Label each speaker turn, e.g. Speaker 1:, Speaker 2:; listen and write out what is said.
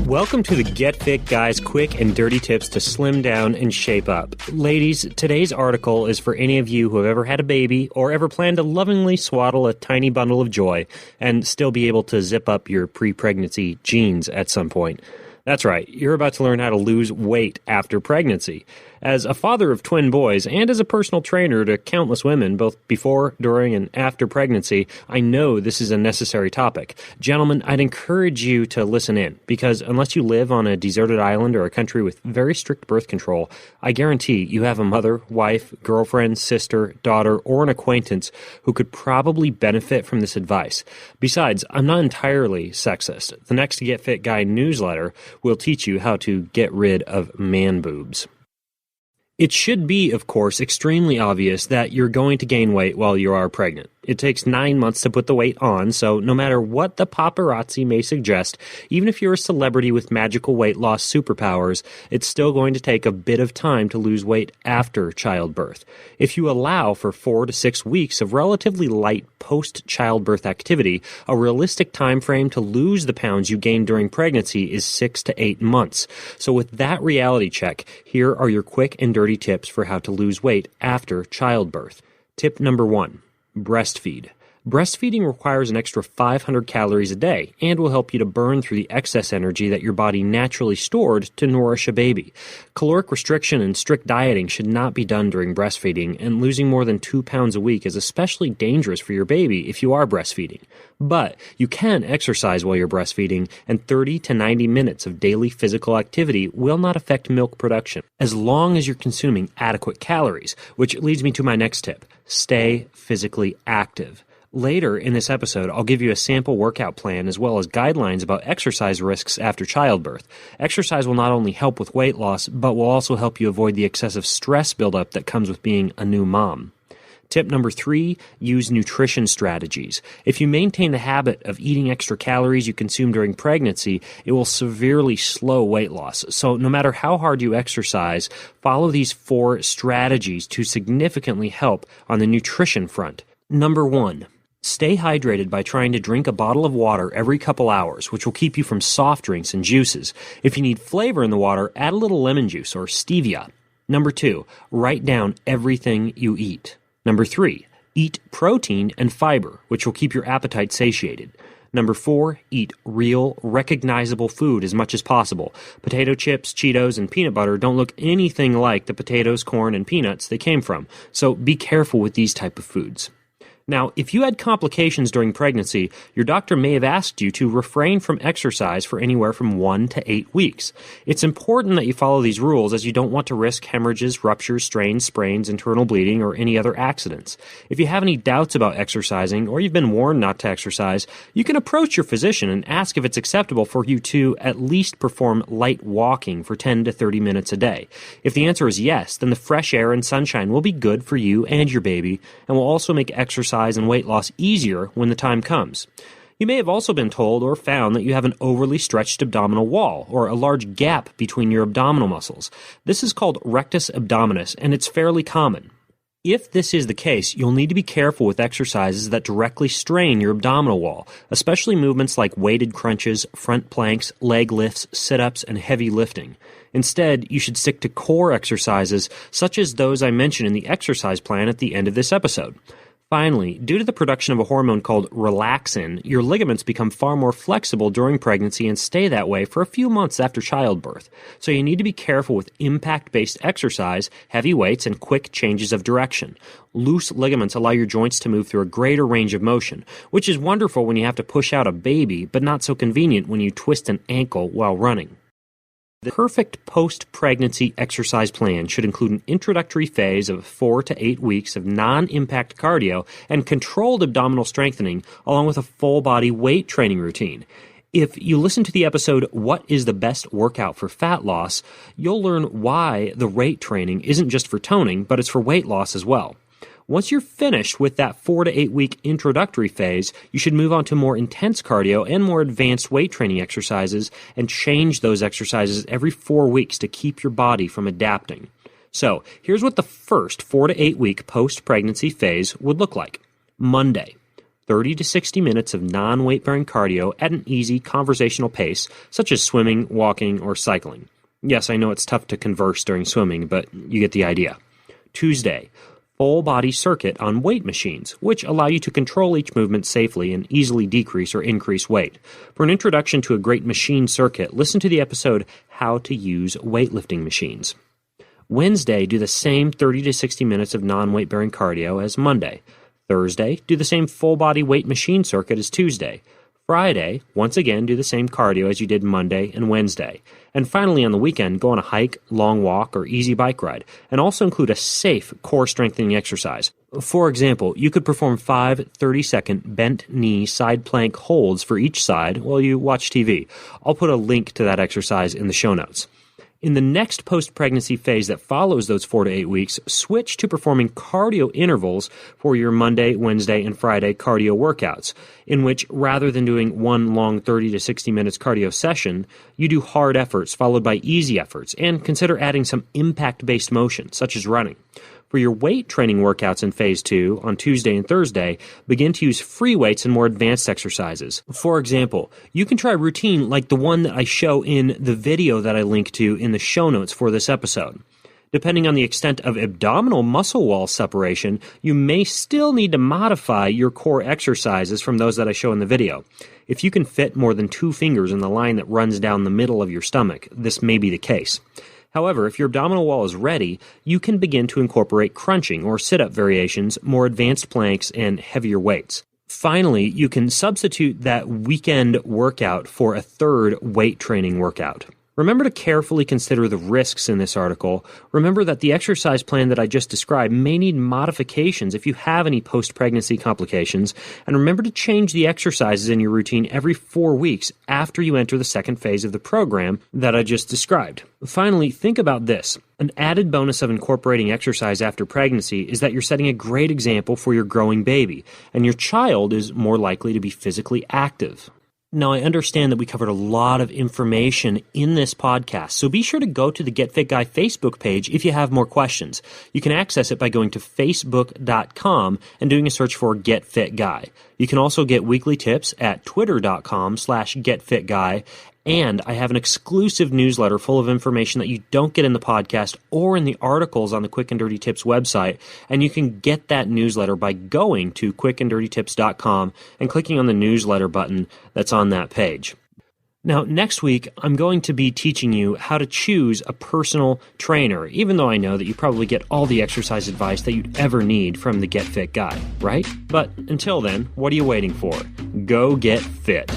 Speaker 1: Welcome to the Get Fit Guys quick and dirty tips to slim down and shape up. Ladies, today's article is for any of you who have ever had a baby or ever planned to lovingly swaddle a tiny bundle of joy and still be able to zip up your pre-pregnancy jeans at some point. That's right, you're about to learn how to lose weight after pregnancy. As a father of twin boys and as a personal trainer to countless women, both before, during, and after pregnancy, I know this is a necessary topic. Gentlemen, I'd encourage you to listen in, because unless you live on a deserted island or a country with very strict birth control, I guarantee you have a mother, wife, girlfriend, sister, daughter, or an acquaintance who could probably benefit from this advice. Besides, I'm not entirely sexist. The next Get Fit Guy newsletter will teach you how to get rid of man boobs. It should be, of course, extremely obvious that you're going to gain weight while you are pregnant. It takes 9 months to put the weight on, so no matter what the paparazzi may suggest, even if you're a celebrity with magical weight loss superpowers, it's still going to take a bit of time to lose weight after childbirth. If you allow for 4 to 6 weeks of relatively light post-childbirth activity, a realistic time frame to lose the pounds you gained during pregnancy is 6 to 8 months. So with that reality check, here are your quick and dirty tips for how to lose weight after childbirth. Tip number 1. Breastfeed. Breastfeeding requires an extra 500 calories a day and will help you to burn through the excess energy that your body naturally stored to nourish a baby. Caloric restriction and strict dieting should not be done during breastfeeding, and losing more than 2 pounds a week is especially dangerous for your baby if you are breastfeeding. But you can exercise while you're breastfeeding, and 30 to 90 minutes of daily physical activity will not affect milk production, as long as you're consuming adequate calories, which leads me to my next tip. Stay physically active. Later in this episode, I'll give you a sample workout plan as well as guidelines about exercise risks after childbirth. Exercise will not only help with weight loss, but will also help you avoid the excessive stress buildup that comes with being a new mom. Tip number 3, use nutrition strategies. If you maintain the habit of eating extra calories you consume during pregnancy, it will severely slow weight loss. So no matter how hard you exercise, follow these 4 strategies to significantly help on the nutrition front. Number 1. Stay hydrated by trying to drink a bottle of water every couple hours, which will keep you from soft drinks and juices. If you need flavor in the water, add a little lemon juice or stevia. Number 2, write down everything you eat. Number 3, eat protein and fiber, which will keep your appetite satiated. Number 4, eat real, recognizable food as much as possible. Potato chips, Cheetos, and peanut butter don't look anything like the potatoes, corn, and peanuts they came from, so be careful with these type of foods. Now, if you had complications during pregnancy, your doctor may have asked you to refrain from exercise for anywhere from 1 to 8 weeks. It's important that you follow these rules, as you don't want to risk hemorrhages, ruptures, strains, sprains, internal bleeding, or any other accidents. If you have any doubts about exercising, or you've been warned not to exercise, you can approach your physician and ask if it's acceptable for you to at least perform light walking for 10 to 30 minutes a day. If the answer is yes, then the fresh air and sunshine will be good for you and your baby, and will also make exercise and weight loss easier when the time comes. You may have also been told or found that you have an overly stretched abdominal wall, or a large gap between your abdominal muscles. This is called rectus abdominis, and it's fairly common. If this is the case, you'll need to be careful with exercises that directly strain your abdominal wall, especially movements like weighted crunches, front planks, leg lifts, sit-ups, and heavy lifting. Instead, you should stick to core exercises, such as those I mentioned in the exercise plan at the end of this episode. Finally, due to the production of a hormone called relaxin, your ligaments become far more flexible during pregnancy and stay that way for a few months after childbirth. So you need to be careful with impact-based exercise, heavy weights, and quick changes of direction. Loose ligaments allow your joints to move through a greater range of motion, which is wonderful when you have to push out a baby, but not so convenient when you twist an ankle while running. The perfect post-pregnancy exercise plan should include an introductory phase of 4 to 8 weeks of non-impact cardio and controlled abdominal strengthening, along with a full-body weight training routine. If you listen to the episode, What is the Best Workout for Fat Loss?, you'll learn why the weight training isn't just for toning, but it's for weight loss as well. Once you're finished with that 4 to 8 week introductory phase, you should move on to more intense cardio and more advanced weight training exercises, and change those exercises every 4 weeks to keep your body from adapting. So, here's what the first 4 to 8 week post-pregnancy phase would look like. Monday, 30 to 60 minutes of non-weight-bearing cardio at an easy conversational pace, such as swimming, walking, or cycling. Yes, I know it's tough to converse during swimming, but you get the idea. Tuesday, full-body circuit on weight machines, which allow you to control each movement safely and easily decrease or increase weight. For an introduction to a great machine circuit, listen to the episode How to Use Weightlifting Machines. Wednesday, do the same 30 to 60 minutes of non-weight-bearing cardio as Monday. Thursday, do the same full-body weight machine circuit as Tuesday. Friday, once again, do the same cardio as you did Monday and Wednesday. And finally, on the weekend, go on a hike, long walk, or easy bike ride, and also include a safe core strengthening exercise. For example, you could perform 5 30-second bent knee side plank holds for each side while you watch TV. I'll put a link to that exercise in the show notes. In the next post-pregnancy phase that follows those 4 to 8 weeks, switch to performing cardio intervals for your Monday, Wednesday, and Friday cardio workouts, in which rather than doing one long 30 to 60 minutes cardio session, you do hard efforts followed by easy efforts, and consider adding some impact-based motion, such as running. For your weight training workouts in Phase 2, on Tuesday and Thursday, begin to use free weights and more advanced exercises. For example, you can try a routine like the one that I show in the video that I link to in the show notes for this episode. Depending on the extent of abdominal muscle wall separation, you may still need to modify your core exercises from those that I show in the video. If you can fit more than 2 fingers in the line that runs down the middle of your stomach, this may be the case. However, if your abdominal wall is ready, you can begin to incorporate crunching or sit-up variations, more advanced planks, and heavier weights. Finally, you can substitute that weekend workout for a third weight training workout. Remember to carefully consider the risks in this article. Remember that the exercise plan that I just described may need modifications if you have any post-pregnancy complications, and remember to change the exercises in your routine every 4 weeks after you enter the second phase of the program that I just described. Finally, think about this. An added bonus of incorporating exercise after pregnancy is that you're setting a great example for your growing baby, and your child is more likely to be physically active. Now, I understand that we covered a lot of information in this podcast, so be sure to go to the Get Fit Guy Facebook page if you have more questions. You can access it by going to facebook.com and doing a search for Get Fit Guy. You can also get weekly tips at twitter.com/getfitguy, and I have an exclusive newsletter full of information that you don't get in the podcast or in the articles on the Quick and Dirty Tips website, and you can get that newsletter by going to quickanddirtytips.com and clicking on the newsletter button that's on that page. Now, next week, I'm going to be teaching you how to choose a personal trainer, even though I know that you probably get all the exercise advice that you'd ever need from the Get Fit Guy, right? But until then, what are you waiting for? Go get fit.